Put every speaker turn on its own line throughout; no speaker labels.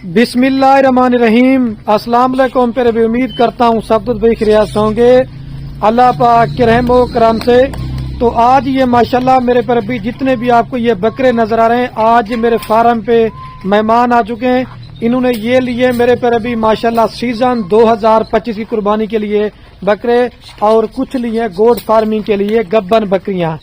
बिस्मिल्लाहिर्रहमानिर्रहीम। अस्सलाम वालेकुम। पे भी उम्मीद करता हूँ सब कुछ भाई खैरियत से होंगे अल्लाह पाक के रहम व करम से। तो आज ये माशाल्लाह मेरे पर भी जितने भी आपको ये बकरे नजर आ रहे हैं, आज मेरे फार्म पे मेहमान आ चुके हैं। इन्होंने ये लिए मेरे पर अभी माशाल्लाह सीजन 2025 की कुर्बानी के लिए बकरे, और कुछ लिए गोट फार्मिंग के लिए गब्बन बकरियां।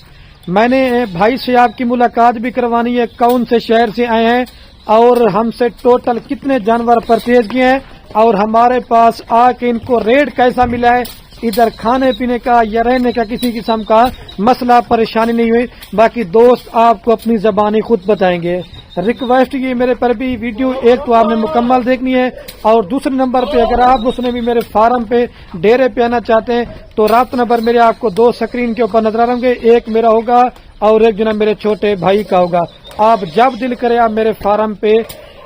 मैंने भाई से आपकी मुलाकात भी करवानी है, कौन से शहर से आए हैं और हमसे टोटल कितने जानवर परचेज किए हैं, और हमारे पास आके इनको रेट कैसा मिला है, इधर खाने पीने का या रहने का किसी किस्म का मसला परेशानी नहीं हुई। बाकी दोस्त आपको अपनी जबानी खुद बताएंगे। रिक्वेस्ट ये मेरे पर भी वीडियो एक तो आपने मुकम्मल देखनी है, और दूसरे नंबर पे अगर आप उसने भी मेरे फार्म पे डेरे पे आना चाहते हैं तो रात नंबर मेरे आपको दो स्क्रीन के ऊपर नजर आ रहे होंगे, एक मेरा होगा और एक जना मेरे छोटे भाई का होगा। आप जब दिल करे आप मेरे फार्म पे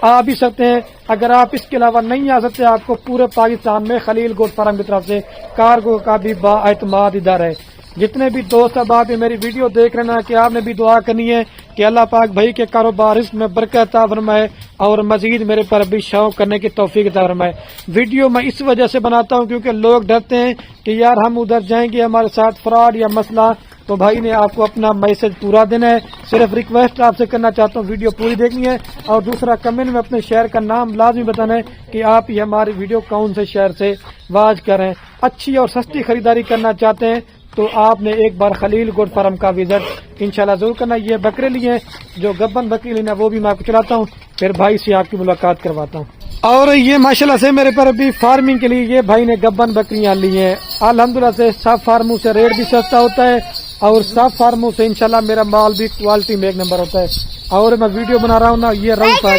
आ भी सकते हैं। अगर आप इसके अलावा नहीं आ सकते, आपको पूरे पाकिस्तान में खलील गोट फार्म की तरफ से कार्गो का भी बाएतमाद इधर है। जितने भी दोस्त अब आप मेरी वीडियो देख रहे हैं कि आपने भी दुआ करनी है कि अल्लाह पाक भाई के कारोबार इसमें बरकत अता फरमाए और मजीद मेरे पर भी शौक करने की तौफीक अता फरमाए। वीडियो मैं इस वजह से बनाता हूं क्योंकि लोग डरते हैं कि यार हम उधर जाएंगे हमारे साथ फ्रॉड या मसला। तो भाई ने आपको अपना मैसेज पूरा देना है। सिर्फ रिक्वेस्ट आपसे करना चाहता हूँ, वीडियो पूरी देखनी है, और दूसरा कमेंट में अपने शहर का नाम लाजमी बताना है कि आप ये हमारी वीडियो कौन से शहर से वाच कर रहे हैं। अच्छी और सस्ती खरीदारी करना चाहते हैं तो आपने एक बार खलील गोट फार्म का विजिट इंशाल्लाह जरूर करना। ये बकरे लिए जो गब्बन बकरी लेना वो भी मैं आपको चलाता हूँ, फिर भाई से आपकी मुलाकात करवाता हूँ। और ये माशाल्लाह से मेरे पर अभी फार्मिंग के लिए ये भाई ने गब्बन बकरियां ली हैं। अल्हम्दुलिल्लाह से सब फार्मों से रेट भी सस्ता होता है, और सब फार्मों से इंशाल्लाह मेरा माल भी क्वालिटी में एक नंबर होता है। और मैं वीडियो बना रहा हूँ ना, ये रऊफ है।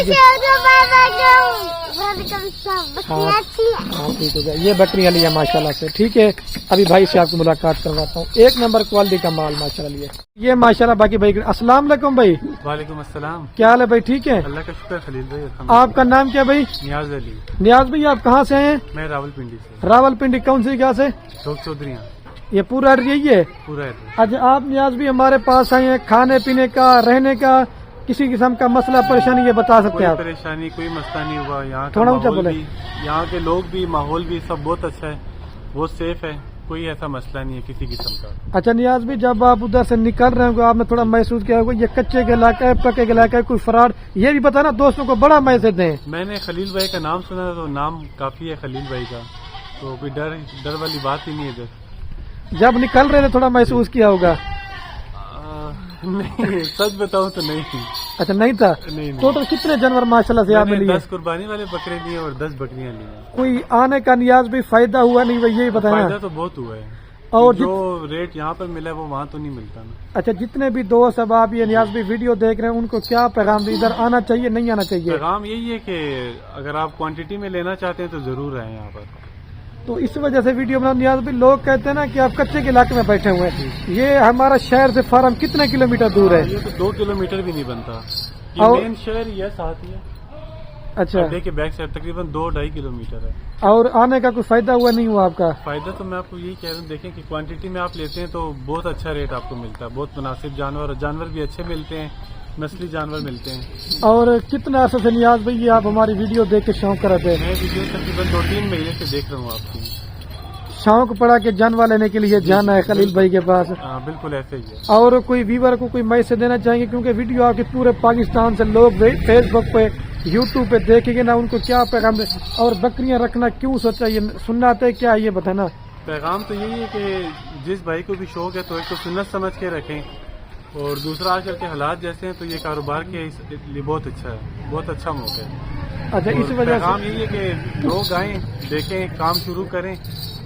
हाँ ठीक हो गया। ये बकरियां ली है माशाल्लाह से, ठीक है। अभी भाई से आपकी मुलाकात करवाता हूँ। एक नंबर क्वालिटी का माल माशाल्लाह लिए ये माशाल्लाह। बाकी भाई अस्सलाम वालेकुम भाई।
वालेकुम अस्सलाम।
क्या हाल है भाई? ठीक है,
अल्लाह का शुक्र खलील भाई।
आपका नाम क्या भाई?
नियाज अली।
नियाज भाई आप कहाँ से हैं?
मैं रावलपिंडी से।
रावलपिंडी कौन सी जगह से?
चौधरी।
ये पूरा यही है
पूरा है।
अच्छा, आप नियाज भी हमारे पास आए हैं, खाने पीने का रहने का किसी किस्म का मसला परेशानी ये बता सकते हैं आप?
परेशानी कोई मसला नहीं हुआ। यहाँ
थोड़ा ऊंचा बोले।
यहाँ के लोग भी माहौल भी सब बहुत अच्छा है, बहुत सेफ है, कोई ऐसा मसला नहीं है किसी किस्म का।
अच्छा नियाज भी जब आप उधर से निकल रहे होंगे आपने थोड़ा महसूस किया होगा ये कच्चे के इलाका है पक्के के इलाका है, कोई फ्रॉड ये भी बताना दोस्तों को बड़ा मैसेज दें।
मैंने खलील भाई का नाम सुना तो नाम काफी है खलील भाई का, तो कोई डर वाली बात ही नहीं है इधर। जब
निकल रहे थे थोड़ा महसूस किया होगा?
नहीं सच बताऊं तो नहीं।
अच्छा नहीं था?
नहीं।
टोटल कितने जानवर माशाल्लाह से आपने लिए?
10 कुर्बानी वाले बकरे लिए और 10 बकरियां ली।
कोई आने का नियाज भी फायदा हुआ नहीं भाई, यही बताया?
फायदा तो बहुत हुआ है, और जो रेट यहाँ पर मिला है वो वहाँ तो नहीं मिलता ना।
अच्छा, जितने भी दोस्त अब आप ये नियाज भी वीडियो देख रहे हैं उनको क्या पैगाम इधर आना चाहिए नहीं आना चाहिए?
पैगाम यही है कि अगर आप क्वांटिटी में लेना चाहते हैं तो जरूर आए यहाँ पर।
तो इस वजह से वीडियो बना। नियाज भी लोग कहते हैं ना कि आप कच्चे के इलाके में बैठे हुए हैं, ये हमारा शहर से फार्म कितने किलोमीटर दूर है?
ये तो 2 किलोमीटर भी नहीं बनता। ये
और
मेन शहर ही है, साथ ही है।
अच्छा,
अड्डे के बैक साइड तकरीबन 2-2.5 किलोमीटर है।
और आने का कोई फायदा हुआ नहीं हुआ आपका?
फायदा तो मैं आपको यही कह रहा हूँ, देखें कि क्वांटिटी में आप लेते हैं तो बहुत अच्छा रेट आपको मिलता है, बहुत मुनासिब जानवर भी अच्छे मिलते हैं, नस्ली जानवर मिलते हैं।
और कितना अर्से से नियाज भाई आप हमारी वीडियो देख के शौक कर रहे थे?
मैं वीडियो तकरीबन 2-3 महीने से देख रहा हूँ आपकी।
शौक पड़ा के जानवर लेने के लिए जाना है खलील भाई के पास?
हाँ बिल्कुल ऐसे ही है।
और कोई व्यूअर को कोई मैसेज देना चाहेंगे क्योंकि वीडियो आपके पूरे पाकिस्तान से लोग फेसबुक पे यूट्यूब पे देखेंगे ना, उनको क्या पैगाम दे? और बकरियां रखना क्यों सोचा, ये सुनना आता है क्या, ये बताना।
पैगाम तो यही है कि जिस भाई को भी शौक है तो एक तो सुन्नत समझ के रखें, और दूसरा आजकल के हालात जैसे हैं तो ये कारोबार के लिए बहुत अच्छा है, बहुत अच्छा मौका है।
अच्छा, इस वजह से
पैगाम यही है कि लोग आएं, देखें, काम शुरू करें,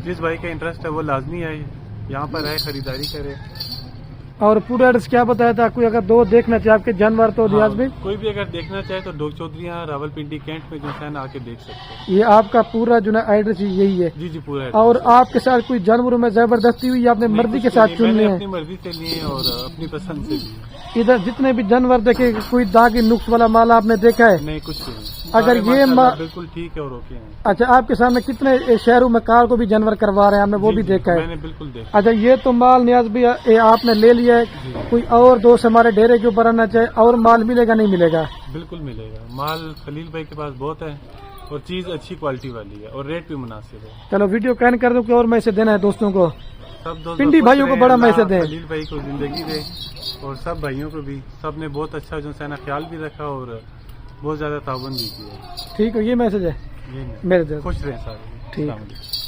जिस भाई का इंटरेस्ट है वो लाजमी आए यहाँ पर आए, खरीदारी करे।
और पूरा एड्रेस क्या बताया था? कोई अगर दो देखना चाहे आपके जानवर तो नियाज भी
कोई भी अगर देखना चाहे तो डोग चौधरी रावलपिंडी कैंट में जो है ना आके देख सकते हैं।
ये आपका पूरा जो ना एड्रेस यही है?
जी पूरा।
और आपके साथ कोई जानवरों में जबरदस्ती हुई, आपने मर्जी के साथ चुन लिए?
अपनी मर्जी से लिए और अपनी पसंद से लिए।
इधर जितने भी जानवर देखे कोई दागी नुक्स वाला माल आपने देखा है?
नहीं, कुछ भी नहीं।
अगर
सारे
ये
माशाल्लाह बिल्कुल ठीक है और ओके हैं।
अच्छा, आपके सामने कितने शहरों में कार को भी जानवर करवा रहे हैं, हमने वो
जी,
भी
जी,
देखा है।
मैंने बिल्कुल देखा।
अच्छा, ये तो माल नियाज भी आपने ले लिया है, कोई और दोस्त हमारे डेरे के ऊपर आना चाहे और माल मिलेगा नहीं मिलेगा?
बिल्कुल मिलेगा, माल खलील भाई के पास बहुत है और चीज अच्छी क्वालिटी वाली है और रेट भी मुनासिब है।
चलो वीडियो कैन कर दो कि और मैसेज देना है दोस्तों को?
सब दोस्त
पिंडी
खुश
भाइयों को
रहें,
बड़ा
अल्लाह
मैसेज दें।
खलील भाई को जिंदगी दे और सब भाइयों को भी, सब ने बहुत अच्छा जो है ना ख्याल भी रखा और बहुत ज्यादा ताउन भी किया।
ठीक है, ये मैसेज है
ये नहीं,
मेरे तरफ।
खुश रहे सारे।
ठीक।
अस्सलाम वालेकुम।